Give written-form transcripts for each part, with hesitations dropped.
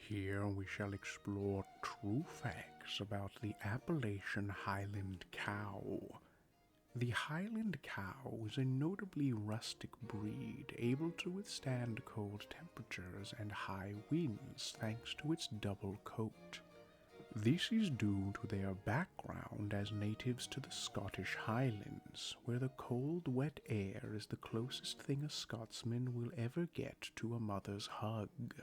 Here we shall explore true facts about the Appalachian Highland Cow. The Highland Cow is a notably rustic breed able to withstand cold temperatures and high winds thanks to its double coat. This is due to their background as natives to the Scottish Highlands, where the cold, wet air is the closest thing a Scotsman will ever get to a mother's hug.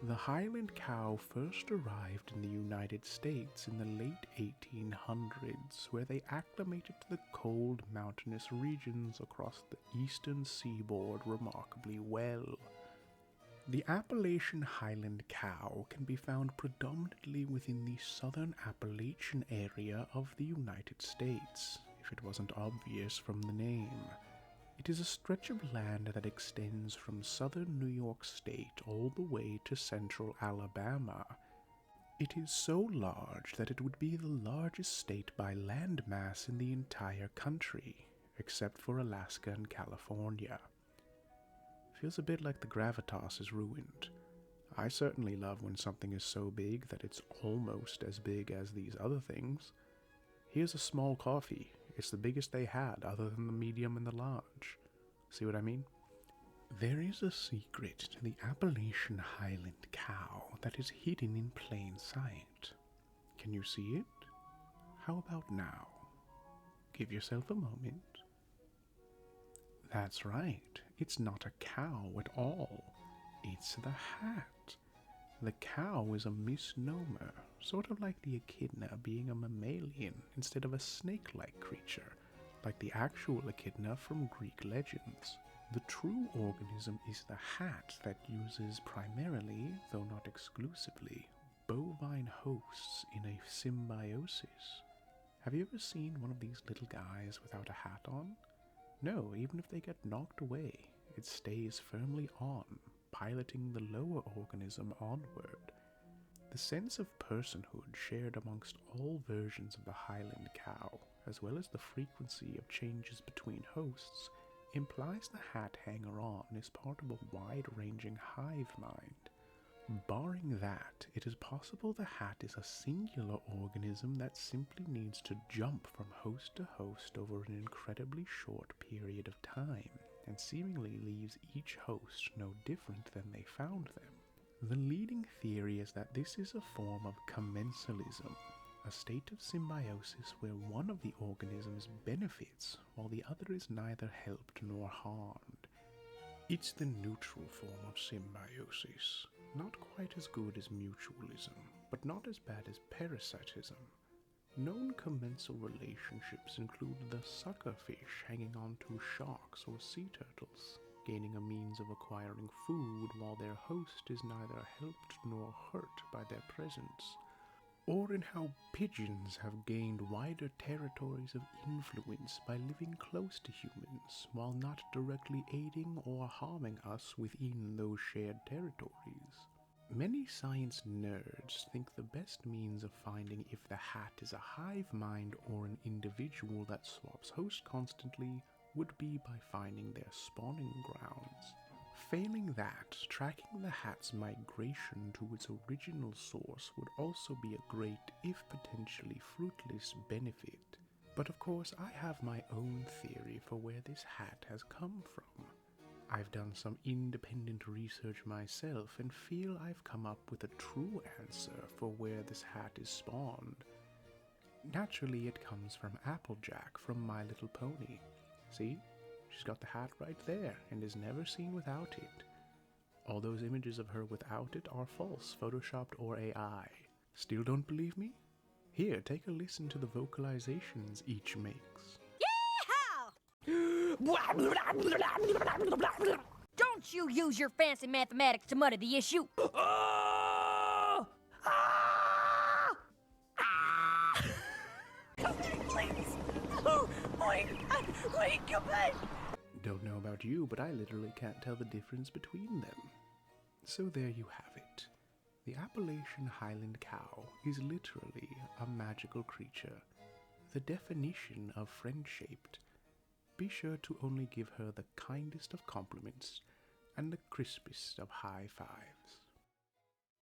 The Highland Cow first arrived in the United States in the late 1800s, where they acclimated to the cold, mountainous regions across the eastern seaboard remarkably well. The Appalachian Highland Cow can be found predominantly within the southern Appalachian area of the United States, if it wasn't obvious from the name. It is a stretch of land that extends from southern New York State all the way to central Alabama. It is so large that it would be the largest state by landmass in the entire country, except for Alaska and California. Feels a bit like the gravitas is ruined. I certainly love when something is so big that it's almost as big as these other things. Here's a small coffee. It's the biggest they had, other than the medium and the large. See what I mean? There is a secret to the Appalachian Highland Cow that is hidden in plain sight. Can you see it? How about now? Give yourself a moment. That's right, it's not a cow at all. It's the hat. The cow is a misnomer, sort of like the echidna being a mammalian instead of a snake-like creature, like the actual echidna from Greek legends. The true organism is the hat that uses primarily, though not exclusively, bovine hosts in a symbiosis. Have you ever seen one of these little guys without a hat on? No, even if they get knocked away, it stays firmly on, piloting the lower organism onward. The sense of personhood shared amongst all versions of the Highland Cow, as well as the frequency of changes between hosts, implies the hat hanger-on is part of a wide-ranging hive mind. Barring that, it is possible the hat is a singular organism that simply needs to jump from host to host over an incredibly short period of time, and seemingly leaves each host no different than they found them. The leading theory is that this is a form of commensalism, a state of symbiosis where one of the organisms benefits while the other is neither helped nor harmed. It's the neutral form of symbiosis, not quite as good as mutualism, but not as bad as parasitism. Known commensal relationships include the suckerfish hanging on to sharks or sea turtles, gaining a means of acquiring food while their host is neither helped nor hurt by their presence, or in how pigeons have gained wider territories of influence by living close to humans while not directly aiding or harming us within those shared territories. Many science nerds think the best means of finding if the hat is a hive mind or an individual that swaps host constantly would be by finding their spawning grounds. Failing that, tracking the hat's migration to its original source would also be a great, if potentially fruitless, benefit. But of course, I have my own theory for where this hat has come from. I've done some independent research myself and feel I've come up with a true answer for where this hat is spawned. Naturally, it comes from Applejack from My Little Pony. See? She's got the hat right there and is never seen without it. All those images of her without it are false, photoshopped, or AI. Still don't believe me? Here, take a listen to the vocalizations each makes. Don't you use your fancy mathematics to muddy the issue. Come back, please. Oh, my God. Wait, come back. Don't know about you, but I literally can't tell the difference between them. So there you have it. The Appalachian Highland Cow is literally a magical creature, the definition of friend-shaped. Be sure to only give her the kindest of compliments and the crispest of high fives.